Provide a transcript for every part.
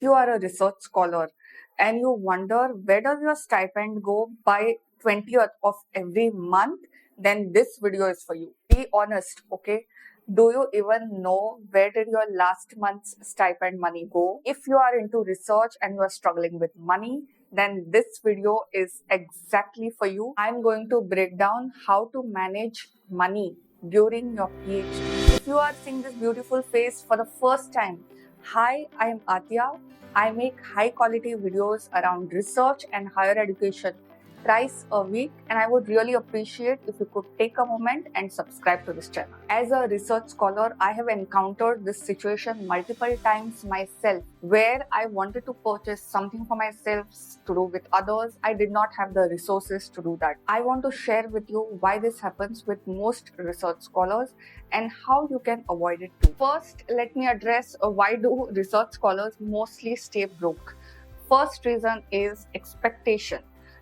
You are a research scholar and you wonder where does your stipend go by 20th of every month, then this video is for you. Be honest, okay? Do you even know where did your last month's stipend money go? If you are into research and you are struggling with money, then this video is exactly for you. I'm going to break down how to manage money during your PhD. If you are seeing this beautiful face for the first time, hi, I am Atya. I make high quality videos around research and higher education thrice a week, and I would really appreciate if you could take a moment and subscribe to this channel. As a research scholar, I have encountered this situation multiple times myself where I wanted to purchase something for myself to do with others. I did not have the resources to do that. I want to share with you why this happens with most research scholars and how you can avoid it too. First, let me address why do research scholars mostly stay broke. First reason is expectation.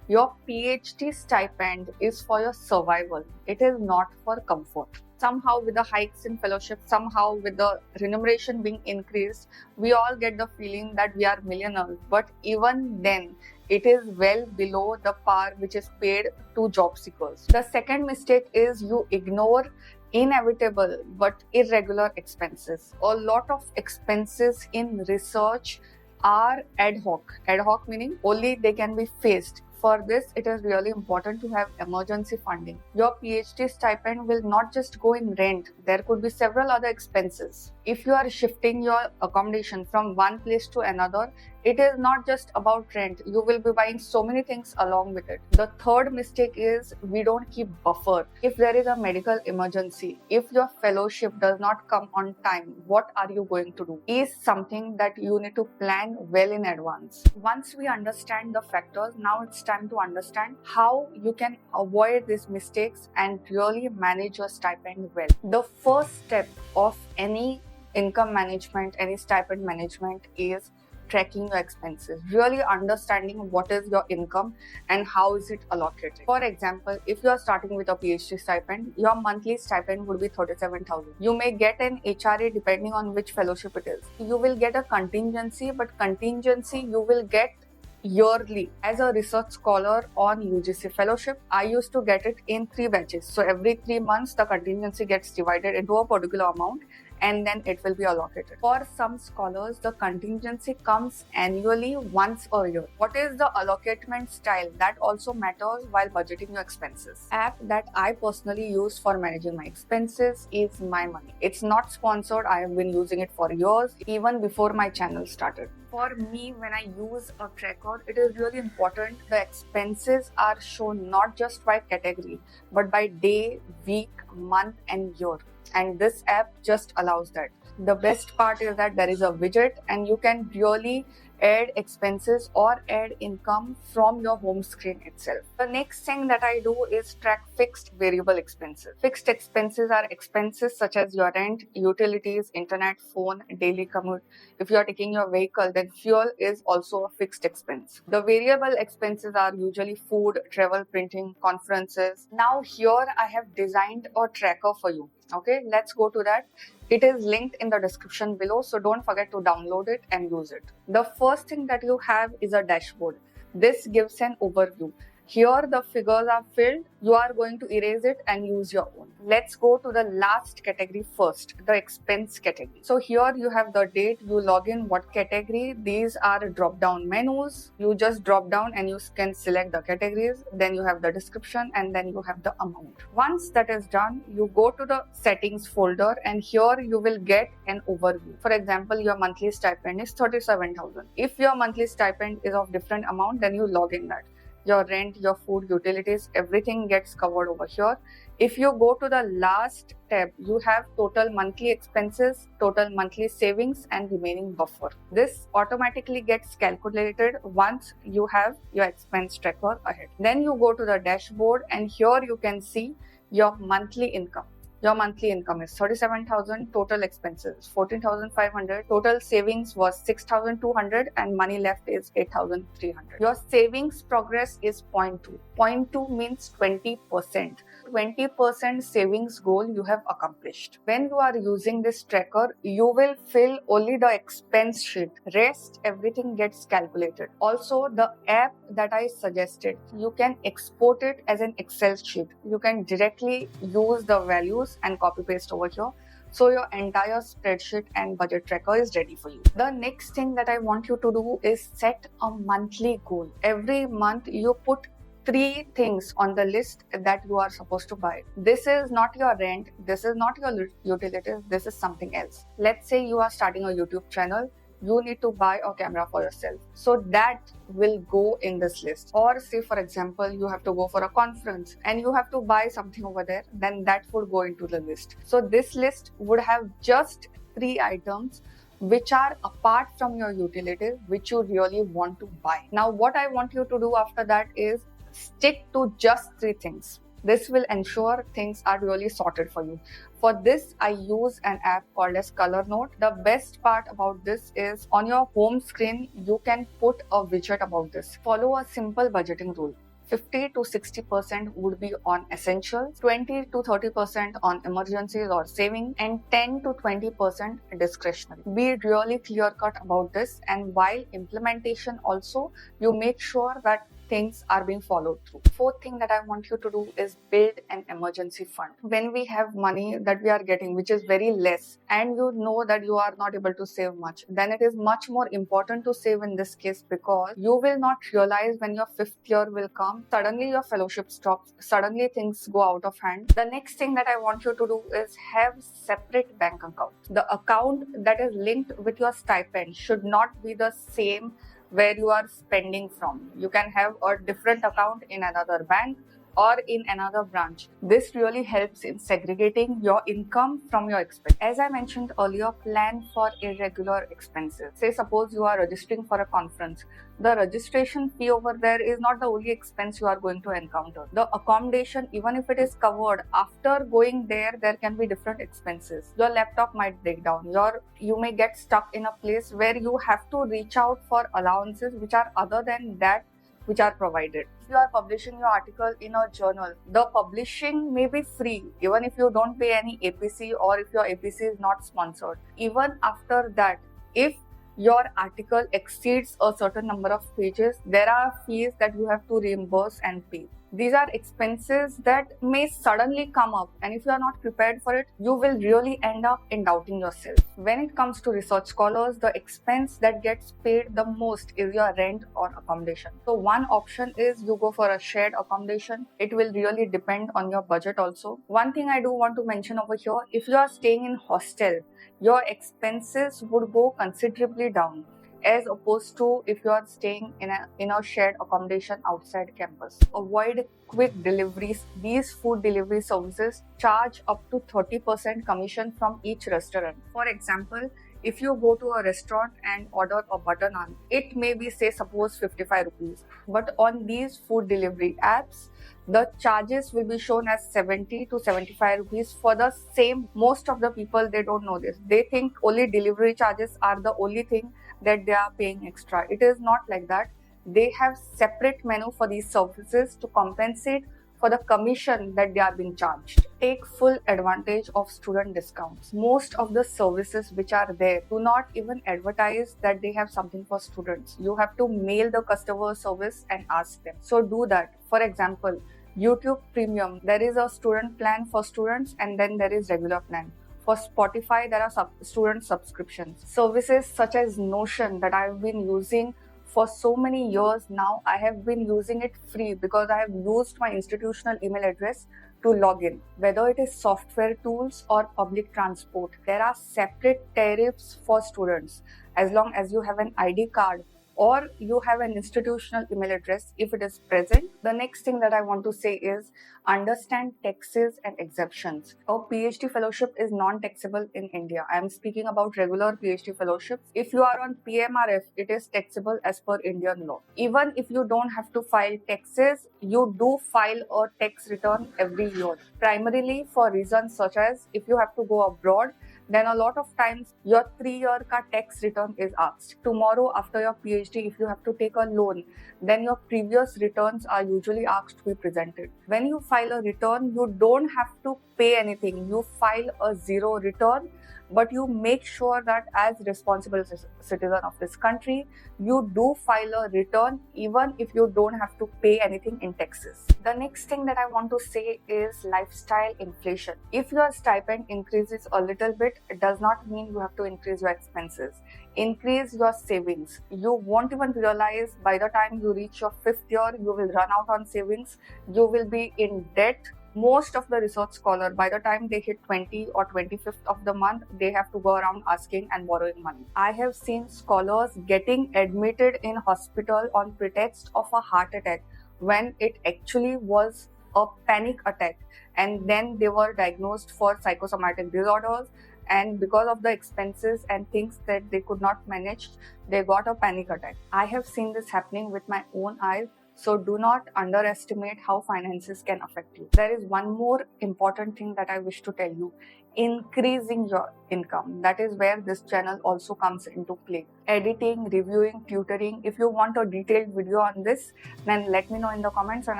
Your PhD stipend is for your survival. It is not for comfort. Somehow with the hikes in fellowship, somehow with the remuneration being increased, we all get the feeling that we are millionaires. But even then, it is well below the par which is paid to job seekers. The second mistake is you ignore inevitable but irregular expenses. A lot of expenses in research are ad hoc. Ad hoc meaning only they can be faced. For this, it is really important to have emergency funding. Your PhD stipend will not just go in rent. There could be several other expenses. If you are shifting your accommodation from one place to another, it is not just about rent. You will be buying so many things along with it. The third mistake is we don't keep buffer. If there is a medical emergency, if your fellowship does not come on time, what are you going to do? Is something that you need to plan well in advance. Once we understand the factors, now it's time to understand how you can avoid these mistakes and really manage your stipend well. The first step of any income management, any stipend management is tracking your expenses, really understanding what is your income and how is it allocated. For example, if you are starting with a PhD stipend, your monthly stipend would be 37,000. You may get an HRA depending on which fellowship it is. You will get a contingency, but contingency you will get yearly. As a research scholar on UGC fellowship, I used to get it in 3 batches. So every 3 months, the contingency gets divided into a particular amount and then it will be allocated. For some scholars, the contingency comes annually once a year. What is the allotment style? That also matters while budgeting your expenses. App that I personally use for managing my expenses is My Money. It's not sponsored. I have been using it for years, even before my channel started. For me, when I use a tracker, it is really important the expenses are shown not just by category, but by day, week, month, and year. And this app just allows that. The best part is that there is a widget and you can really add expenses or add income from your home screen itself. The next thing that I do is track fixed variable expenses. Fixed expenses are expenses such as your rent, utilities, internet, phone, daily commute. If you are taking your vehicle, then fuel is also a fixed expense. The variable expenses are usually food, travel, printing, conferences. Now here I have designed a tracker for you. Okay, let's go to that. It is linked in the description below, so don't forget to download it and use it. The first thing that you have is a dashboard. This gives an overview. Here the figures are filled. You are going to erase it and use your own. Let's go to the last category first, the expense category. So here you have the date, you log in what category. These are drop down menus. You just drop down and you can select the categories. Then you have the description and then you have the amount. Once that is done, you go to the settings folder and here you will get an overview. For example, your monthly stipend is 37,000. If your monthly stipend is of different amount, then you log in that. Your rent, your food, utilities, everything gets covered over here. If you go to the last tab, you have total monthly expenses, total monthly savings, and remaining buffer. This automatically gets calculated once you have your expense tracker ahead. Then you go to the dashboard and here you can see your monthly income. Your monthly income is 37,000, total expenses 14,500, total savings was 6,200 and money left is 8,300. Your savings progress is 0.2. 0.2 means 20%. 20% savings goal you have accomplished. When you are using this tracker, you will fill only the expense sheet. Rest, everything gets calculated. Also, the app that I suggested, you can export it as an Excel sheet. You can directly use the values and copy paste over here. So your entire spreadsheet and budget tracker is ready for you. The next thing that I want you to do is set a monthly goal. Every month you put 3 things on the list that you are supposed to buy. This is not your rent, this is not your utilities, this is something else. Let's say you are starting a YouTube channel, you need to buy a camera for yourself. So that will go in this list. Or say for example, you have to go for a conference and you have to buy something over there, then that would go into the list. So this list would have just 3 items which are apart from your utilities, which you really want to buy. Now what I want you to do after that is stick to just 3 things. This will ensure things are really sorted for you. For this, I use an app called as ColorNote. The best part about this is on your home screen, you can put a widget about this. Follow a simple budgeting rule. 50 to 60% would be on essentials, 20 to 30% on emergencies or saving, and 10 to 20% discretionary. Be really clear cut about this, and while implementation also, you make sure that things are being followed through. Fourth thing that I want you to do is build an emergency fund. When we have money that we are getting, which is very less, and you know that you are not able to save much, then it is much more important to save in this case, because you will not realize when your 5th year will come, suddenly your fellowship stops, suddenly things go out of hand. The next thing that I want you to do is have separate bank accounts. The account that is linked with your stipend should not be the same where you are spending from. You can have a different account in another bank or in another branch. This really helps in segregating your income from your expense. As I mentioned earlier, plan for irregular expenses. Say suppose you are registering for a conference. The registration fee over there is not the only expense you are going to encounter. The accommodation, even if it is covered, after going there can be different expenses. Your laptop might break down. You may get stuck in a place where you have to reach out for allowances which are other than that which are provided. If you are publishing your article in a journal, the publishing may be free even if you don't pay any APC or if your APC is not sponsored. Even after that, if your article exceeds a certain number of pages, there are fees that you have to reimburse and pay. These are expenses that may suddenly come up, and if you are not prepared for it, you will really end up in doubting yourself. When it comes to research scholars, the expense that gets paid the most is your rent or accommodation. So one option is you go for a shared accommodation. It will really depend on your budget also. One thing I do want to mention over here, if you are staying in hostel, your expenses would go considerably down as opposed to if you are staying in a shared accommodation outside campus. Avoid quick deliveries. These food delivery services charge up to 30% commission from each restaurant. For example, if you go to a restaurant and order a butter naan, it may be, say, suppose 55 rupees. But on these food delivery apps, the charges will be shown as 70 to 75 rupees for the same. Most of the people, they don't know this. They think only delivery charges are the only thing that they are paying extra. It is not like that. They have separate menu for these services to compensate for the commission that they are being charged. Take full advantage of student discounts. Most of the services which are there do not even advertise that they have something for students. You have to mail the customer service and ask them. So do that. For example, YouTube Premium, there is a student plan for students and then there is regular plan. For Spotify, there are student subscriptions. Services such as Notion that I've been using for so many years now, I have been using it free because I have used my institutional email address to log in. Whether it is software tools or public transport, there are separate tariffs for students as long as you have an ID card or you have an institutional email address if it is present. The next thing that I want to say is understand taxes and exemptions. A PhD fellowship is non-taxable in India. I am speaking about regular PhD fellowships. If you are on PMRF, it is taxable as per Indian law. Even if you don't have to file taxes, you do file a tax return every year. Primarily for reasons such as if you have to go abroad, then a lot of times your 3-year ka tax return is asked. Tomorrow after your PhD, if you have to take a loan, then your previous returns are usually asked to be presented. When you file a return, you don't have to pay anything. You file a zero return, but you make sure that as responsible citizen of this country, you do file a return even if you don't have to pay anything in taxes. The next thing that I want to say is lifestyle inflation. If your stipend increases a little bit, it does not mean you have to increase your expenses. Increase your savings. You won't even realize by the time you reach your 5th year, you will run out on savings. You will be in debt. Most of the research scholars, by the time they hit 20 or 25th of the month, they have to go around asking and borrowing money. I have seen scholars getting admitted in hospital on pretext of a heart attack when it actually was a panic attack, and then they were diagnosed for psychosomatic disorders, and because of the expenses and things that they could not manage, they got a panic attack. I have seen this happening with my own eyes. So do not underestimate how finances can affect you. There is one more important thing that I wish to tell you. Increasing your income. That is where this channel also comes into play. Editing, reviewing, tutoring. If you want a detailed video on this, then let me know in the comments and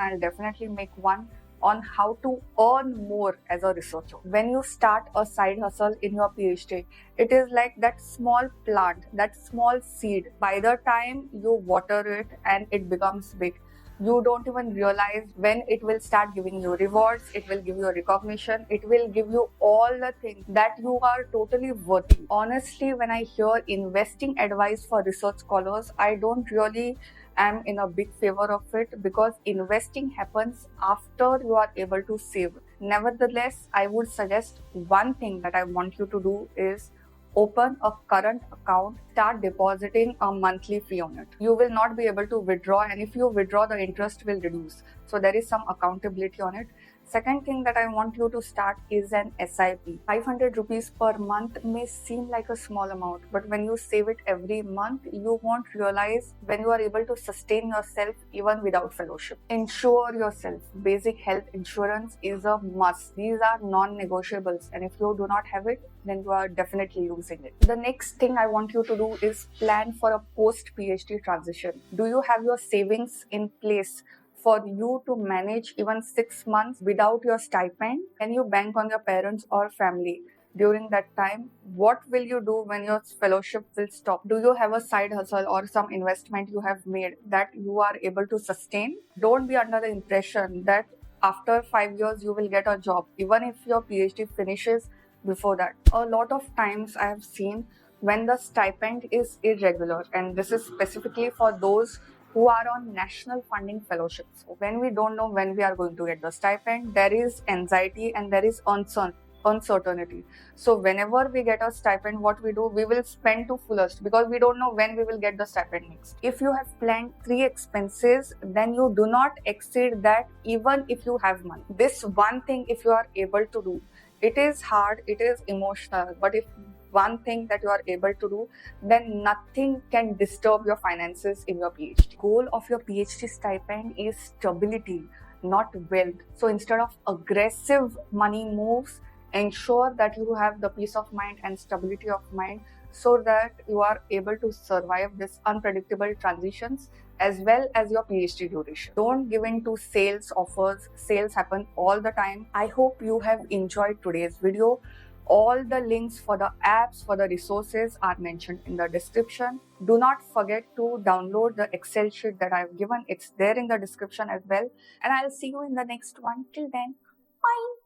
I'll definitely make one on how to earn more as a researcher. When you start a side hustle in your PhD, it is like that small plant, that small seed. By the time you water it and it becomes big, you don't even realize when it will start giving you rewards, it will give you recognition, it will give you all the things that you are totally worthy. Honestly, when I hear investing advice for research scholars, I don't really am in a big favor of it, because investing happens after you are able to save. Nevertheless, I would suggest one thing that I want you to do is open a current account, start depositing a monthly fee on it. You will not be able to withdraw, and if you withdraw, the interest will reduce. So there is some accountability on it. Second thing that I want you to start is an SIP. 500 rupees per month may seem like a small amount, but when you save it every month, you won't realize when you are able to sustain yourself even without fellowship. Insure yourself. Basic health insurance is a must. These are non-negotiables, and if you do not have it, then you are definitely losing it. The next thing I want you to do is plan for a post-PhD transition. Do you have your savings in place for you to manage even 6 months without your stipend? Can you bank on your parents or family during that time? What will you do when your fellowship will stop? Do you have a side hustle or some investment you have made that you are able to sustain? Don't be under the impression that after 5 years you will get a job, even if your PhD finishes before that. A lot of times I have seen when the stipend is irregular, and this is specifically for those who are on national funding fellowships. When we don't know when we are going to get the stipend, there is anxiety and there is uncertainty. So whenever we get a stipend, what we do, we will spend to fullest because we don't know when we will get the stipend next. If you have planned 3 expenses, then you do not exceed that even if you have money. This one thing, if you are able to do, it is hard, it is emotional, but if one thing that you are able to do, then nothing can disturb your finances in your PhD. Goal of your PhD stipend is stability, not wealth. So instead of aggressive money moves, ensure that you have the peace of mind and stability of mind so that you are able to survive this unpredictable transitions as well as your PhD duration. Don't give in to sales offers. Sales happen all the time. I hope you have enjoyed today's video. All the links for the apps, for the resources are mentioned in the description. Do not forget to download the Excel sheet that I've given. It's there in the description as well. And I'll see you in the next one. Till then, bye.